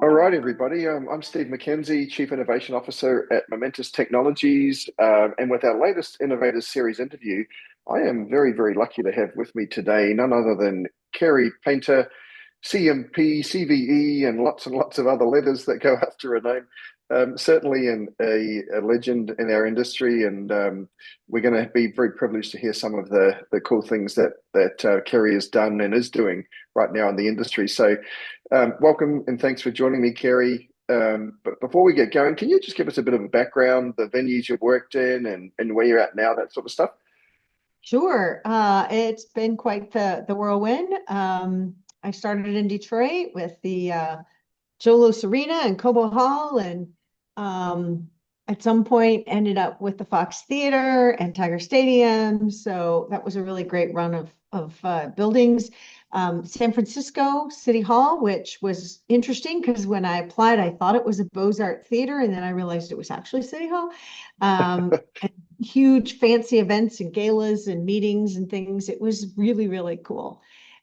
All right, everybody. I'm Steve Mackenzie, Chief Innovation Officer at Momentus Technologies. And with our latest Innovators series interview, I am very, very lucky to have with me today none other than Kerry Painter, CMP, CVE, and lots of other letters that go after a name. Certainly a legend in our industry, and we're going to be very privileged to hear some of the cool things that Kerry has done and is doing right now in the industry. So, welcome and thanks for joining me, Kerry. But before we get going, can you just give us a bit of a background, the venues you've worked in, and where you're at now, that sort of stuff? Sure. It's been quite the whirlwind. I started in Detroit with the Jolos Arena and Cobo Hall, and at some point ended up with the Fox Theater and Tiger Stadium. So that was a really great run of buildings. San Francisco City Hall, which was interesting because when I applied, I thought it was a Beaux-Arts theater, and then I realized it was actually City Hall. And huge fancy events and galas and meetings and things. It was really, really cool.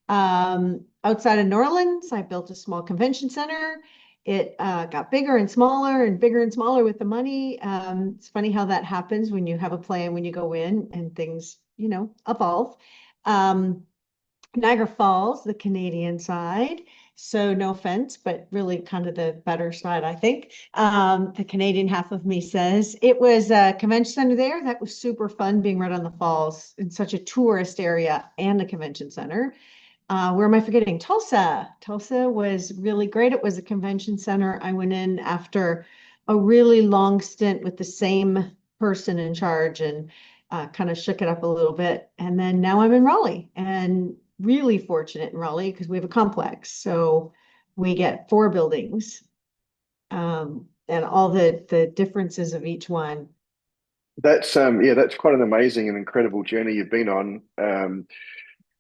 Outside of New Orleans, I built a small convention center. It got bigger and smaller and bigger and smaller with the money. It's funny how that happens when you have a plan, when you go in and things, evolve. Niagara Falls, the Canadian side. So no offense, but really kind of the better side, I think. The Canadian half of me says it was a convention center there. That was super fun being right on the falls in such a tourist area and a convention center. Where am I forgetting? Tulsa. Tulsa was really great. It was a convention center. I went in after a really long stint with the same person in charge and kind of shook it up a little bit. And then now I'm in Raleigh, and really fortunate in Raleigh because we have a complex. So we get 4 buildings, and all the differences of each one. That's quite an amazing and incredible journey you've been on.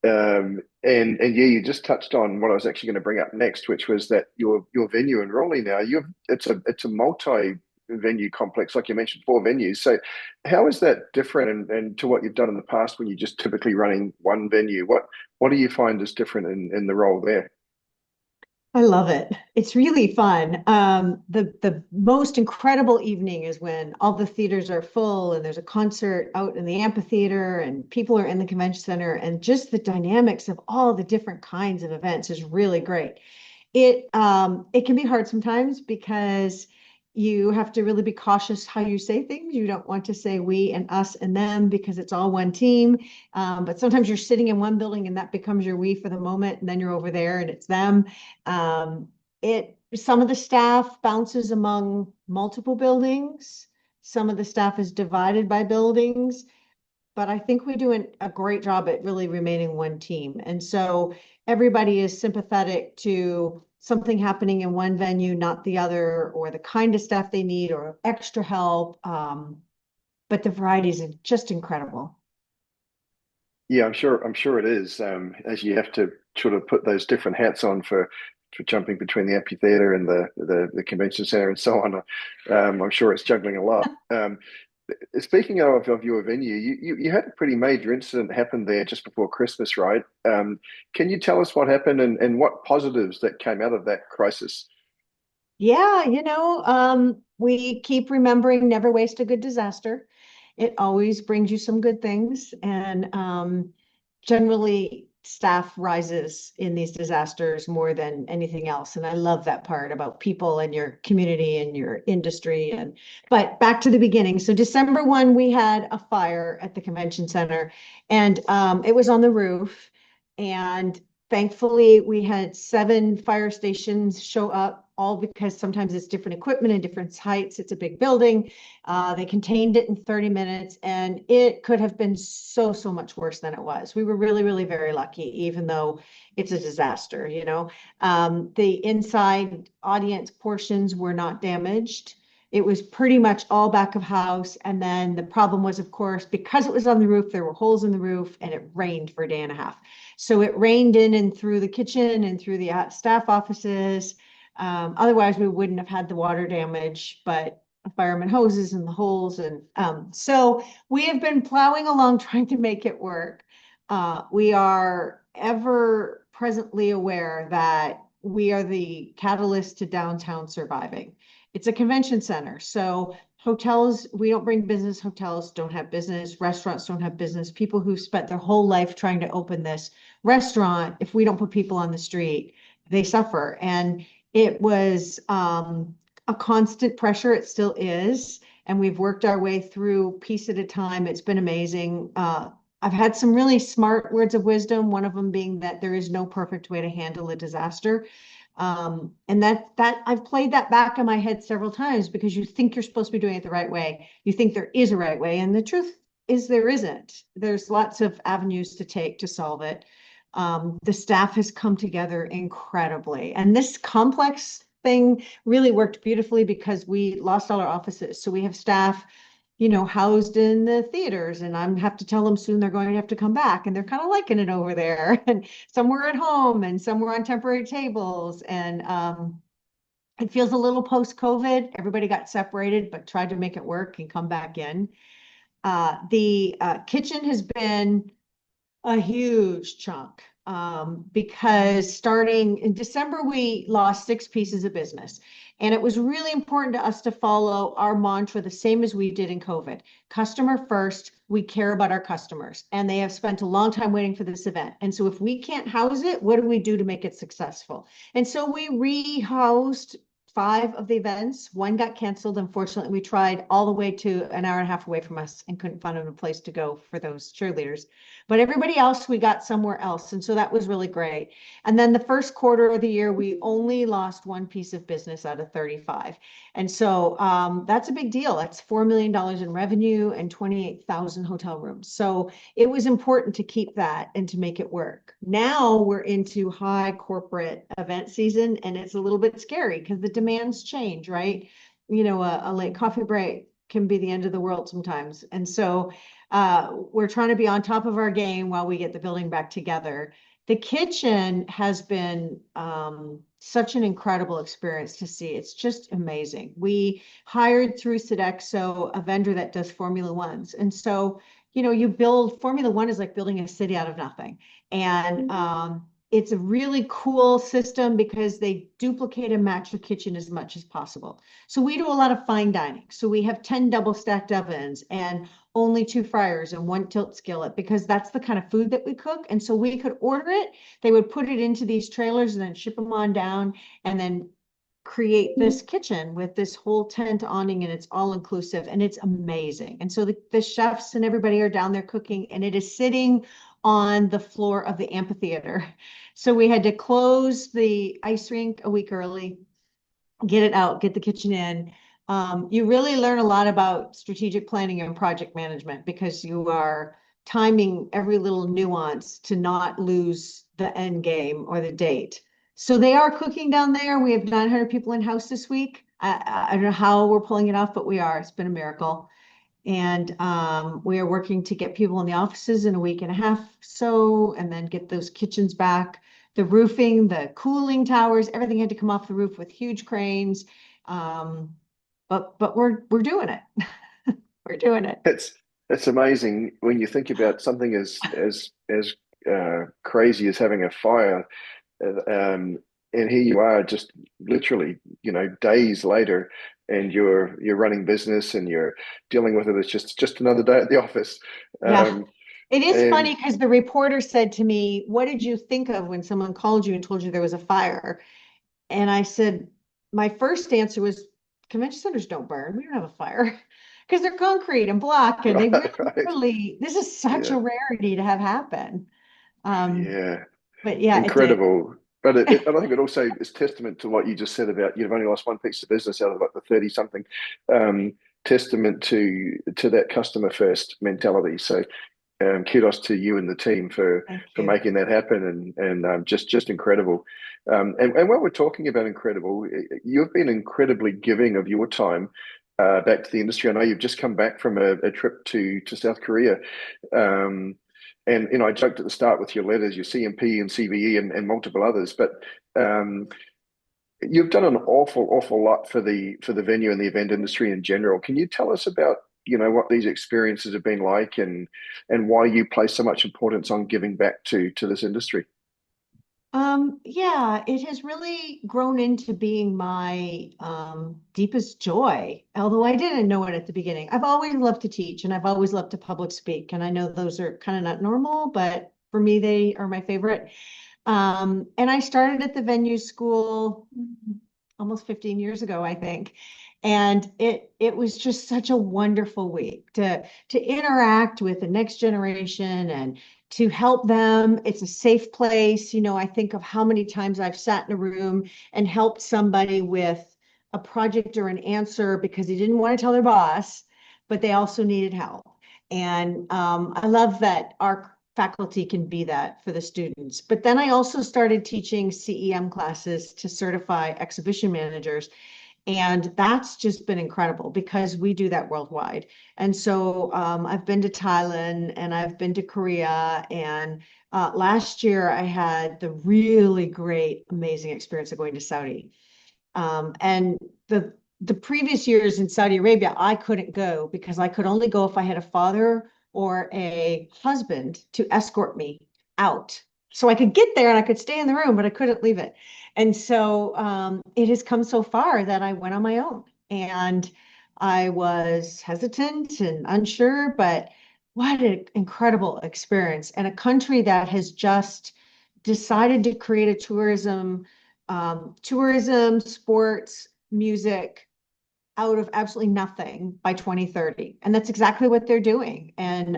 And yeah, you just touched on what I was actually going to bring up next, which was that your venue in Raleigh now, it's a multi-venue complex, like you mentioned, 4 venues. So how is that different and to what you've done in the past when you're just typically running one venue? What do you find is different in the role there? I love it. It's really fun. The most incredible evening is when all the theaters are full and there's a concert out in the amphitheater and people are in the convention center, and just the dynamics of all the different kinds of events is really great. It can be hard sometimes because you have to really be cautious how you say things. You don't want to say we and us and them because it's all one team. But sometimes you're sitting in one building and that becomes your we for the moment, and then you're over there and it's them. Some of the staff bounces among multiple buildings. Some of the staff is divided by buildings, but I think we do a great job at really remaining one team. And so everybody is sympathetic to something happening in one venue, not the other, or the kind of staff they need, or extra help. But the variety is just incredible. Yeah, I'm sure it is. As you have to sort of put those different hats on for jumping between the amphitheater and the convention center and so on. I'm sure it's juggling a lot. Speaking of your venue, you had a pretty major incident happen there just before Christmas, right? Can you tell us what happened and what positives that came out of that crisis? Yeah, we keep remembering never waste a good disaster. It always brings you some good things. And generally, staff rises in these disasters more than anything else. And I love that part about people and your community and your industry. But back to the beginning. So December 1, we had a fire at the convention center, and it was on the roof. And thankfully, we had 7 fire stations show up, all because sometimes it's different equipment and different heights. It's a big building. They contained it in 30 minutes, and it could have been so, so much worse than it was. We were really, really very lucky, even though it's a disaster, The inside audience portions were not damaged. It was pretty much all back of house. And then the problem was, of course, because it was on the roof, there were holes in the roof, and it rained for a day and a half. So it rained in and through the kitchen and through the staff offices. Otherwise, we wouldn't have had the water damage, but fireman hoses and the holes. And so we have been plowing along trying to make it work. We are ever presently aware that we are the catalyst to downtown surviving. It's a convention center. So hotels, we don't bring business. Hotels don't have business. Restaurants don't have business. People who've spent their whole life trying to open this restaurant, if we don't put people on the street, they suffer. And it was a constant pressure. It still is. And we've worked our way through piece at a time. It's been amazing. I've had some really smart words of wisdom, one of them being that there is no perfect way to handle a disaster. And that I've played that back in my head several times because you think you're supposed to be doing it the right way. You think there is a right way. And the truth is there isn't. There's lots of avenues to take to solve it. The staff has come together incredibly. And this complex thing really worked beautifully because we lost all our offices. So we have staff, housed in the theaters, and I'm have to tell them soon they're going to have to come back, and they're kind of liking it over there. And some were at home, and some were on temporary tables, and it feels a little post-COVID. Everybody got separated, but tried to make it work and come back in. The kitchen has been a huge chunk because starting in December, we lost 6 pieces of business. And it was really important to us to follow our mantra the same as we did in COVID. Customer first, we care about our customers. And they have spent a long time waiting for this event. And so if we can't house it, what do we do to make it successful? And so we rehoused 5 of the events. 1 got canceled. Unfortunately, we tried all the way to an hour and a half away from us and couldn't find a place to go for those cheerleaders. But everybody else, we got somewhere else. And so that was really great. And then the first quarter of the year, we only lost 1 piece of business out of 35. And so that's a big deal. That's $4 million in revenue and 28,000 hotel rooms. So it was important to keep that and to make it work. Now we're into high corporate event season, and it's a little bit scary because the demands change, right? A late coffee break can be the end of the world sometimes. And so we're trying to be on top of our game while we get the building back together. The kitchen has been such an incredible experience to see. It's just amazing. We hired through Sodexo, a vendor that does Formula Ones. And so, you build Formula One is like building a city out of nothing. And it's a really cool system because they duplicate and match your kitchen as much as possible. So we do a lot of fine dining. So we have 10 double stacked ovens and only 2 fryers and 1 tilt skillet because that's the kind of food that we cook. And so we could order it. They would put it into these trailers and then ship them on down and then create this kitchen with this whole tent awning, and it's all inclusive and it's amazing. And so the chefs and everybody are down there cooking, and it is sitting on the floor of the amphitheater. So we had to close the ice rink a week early, get it out, get the kitchen in. You really learn a lot about strategic planning and project management because you are timing every little nuance to not lose the end game or the date. So they are cooking down there. We have 900 people in house this week. I don't know how we're pulling it off, but we are. It's been a miracle. And we are working to get people in the offices in a week and a half so, and then get those kitchens back. The roofing, the cooling towers, everything had to come off the roof with huge cranes. But we're doing it. We're doing it. It's amazing when you think about something as crazy as having a fire. And here you are, just literally, days later, and you're running business and you're dealing with it. It's just another day at the office. Yeah. It is funny because the reporter said to me, "What did you think of when someone called you and told you there was a fire?" And I said, my first answer was, convention centers don't burn. We don't have a fire because they're concrete and block, and they really, this is such a rarity to have happen. But yeah, incredible. But I think it also is testament to what you just said about you've only lost 1 piece of business out of like the 30 something. Testament to that customer first mentality. So kudos to you and the team for making that happen, and just incredible. And while we're talking about incredible, you've been incredibly giving of your time back to the industry. I know you've just come back from a trip to South Korea. And I joked at the start with your letters, your CMP and CVE and multiple others, but you've done an awful lot for the venue and the event industry in general. Can you tell us about what these experiences have been like, and why you place so much importance on giving back to this industry? Yeah, it has really grown into being my deepest joy, although I didn't know it at the beginning. I've always loved to teach and I've always loved to public speak. And I know those are kind of not normal, but for me, they are my favorite. And I started at the venue school almost 15 years ago, I think. And it was just such a wonderful week to interact with the next generation and to help them. It's a safe place. I think of how many times I've sat in a room and helped somebody with a project or an answer because they didn't want to tell their boss, but they also needed help. And I love that our faculty can be that for the students. But then I also started teaching CEM classes to certify exhibition managers. And that's just been incredible because we do that worldwide. And so I've been to Thailand and I've been to Korea. And last year I had the really great, amazing experience of going to Saudi. And the previous years in Saudi Arabia, I couldn't go because I could only go if I had a father or a husband to escort me out. So I could get there and I could stay in the room, but I couldn't leave it. And so it has come so far that I went on my own. And I was hesitant and unsure, but what an incredible experience. And a country that has just decided to create a tourism, sports, music out of absolutely nothing by 2030. And that's exactly what they're doing. And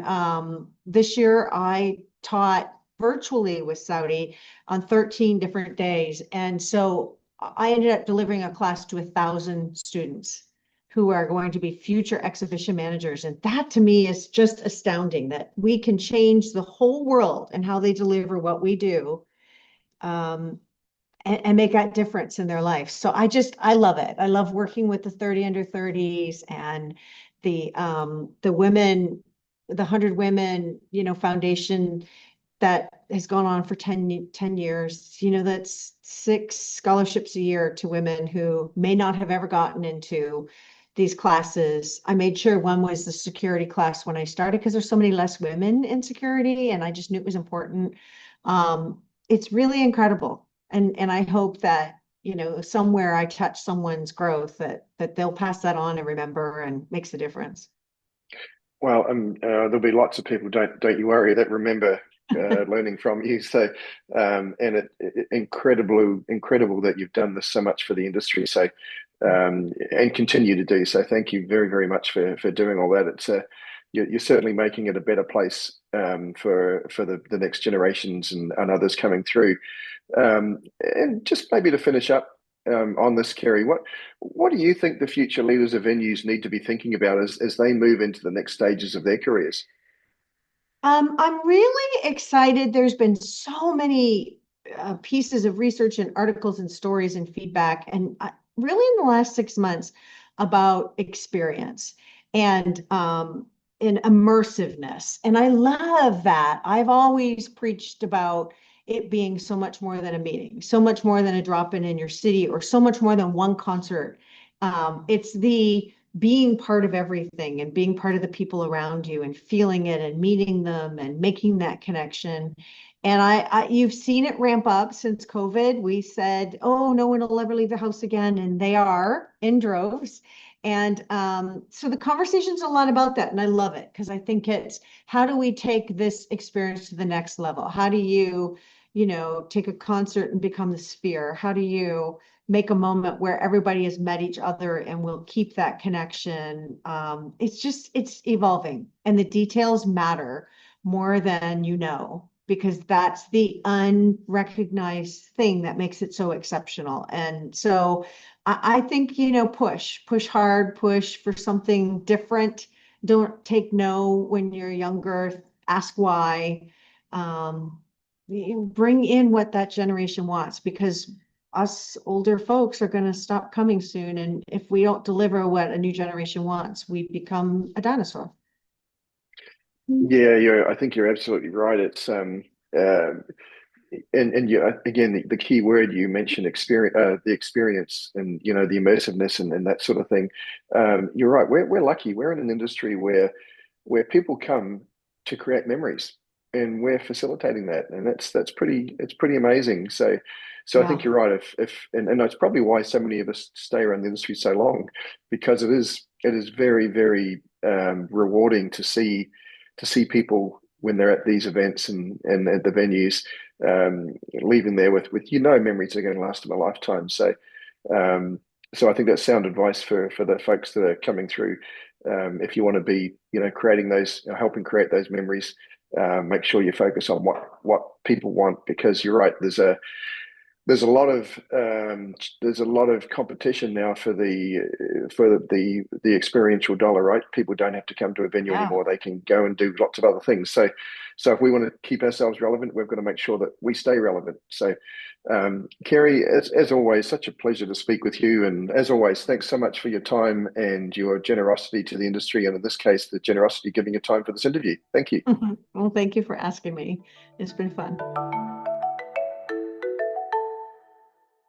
this year I taught virtually with Saudi on 13 different days. And so I ended up delivering a class to 1,000 students who are going to be future exhibition managers. And that to me is just astounding that we can change the whole world and how they deliver what we do. And make that difference in their life. So I love it. I love working with the 30 under 30s and the women, the 100 Women, foundation that has gone on for 10 years. That's 6 scholarships a year to women who may not have ever gotten into these classes. I made sure one was the security class when I started because there's so many less women in security, and I just knew it was important. It's really incredible. And I hope that, somewhere I touch someone's growth that they'll pass that on and remember and makes a difference. Well, there'll be lots of people, don't you worry, that remember learning from you. So, and incredible that you've done this so much for the industry. So, and continue to do so. Thank you very, very much for doing all that. It's you're certainly making it a better place for the next generations and others coming through. And just maybe to finish up on this, Kerry, what do you think the future leaders of venues need to be thinking about as they move into the next stages of their careers? I'm really excited. There's been so many pieces of research and articles and stories and feedback, and really in the last 6 months about experience and in immersiveness. And I love that. I've always preached about it being so much more than a meeting, so much more than a drop-in in your city, or so much more than one concert. It's the being part of everything and being part of the people around you and feeling it and meeting them and making that connection. And you've seen it ramp up since COVID. We said, oh, no one will ever leave the house again. And they are in droves. And so the conversation's a lot about that. And I love it because I think it's how do we take this experience to the next level? How do you, take a concert and become the sphere? How do you make a moment where everybody has met each other and will keep that connection? It's evolving, and the details matter more than because that's the unrecognized thing that makes it so exceptional. And so I think, push hard, push for something different. Don't take no when you're younger, ask why. Bring in what that generation wants, because us older folks are going to stop coming soon. And if we don't deliver what a new generation wants, we become a dinosaur. Yeah, I think you're absolutely right. It's and you again the key word you mentioned, experience, the experience, and the immersiveness and that sort of thing. You're right. We're lucky. We're in an industry where people come to create memories, and we're facilitating that, and that's pretty amazing. So I Yeah. think you're right. And that's probably why so many of us stay around the industry so long, because it is very very rewarding to see people when they're at these events and at the venues, leaving there with memories that are going to last them a lifetime. Um, so I think that's sound advice for the folks that are coming through. If you want to be, creating those, helping create those memories, make sure you focus on what people want, because you're right. There's a lot of competition now for the experiential dollar, right? People don't have to come to a venue Yeah. anymore. They can go and do lots of other things. So if we want to keep ourselves relevant, we've got to make sure that we stay relevant. So, Kerry, as always, such a pleasure to speak with you. And as always, thanks so much for your time and your generosity to the industry. And in this case, the generosity giving your time for this interview. Thank you. Well, thank you for asking me. It's been fun.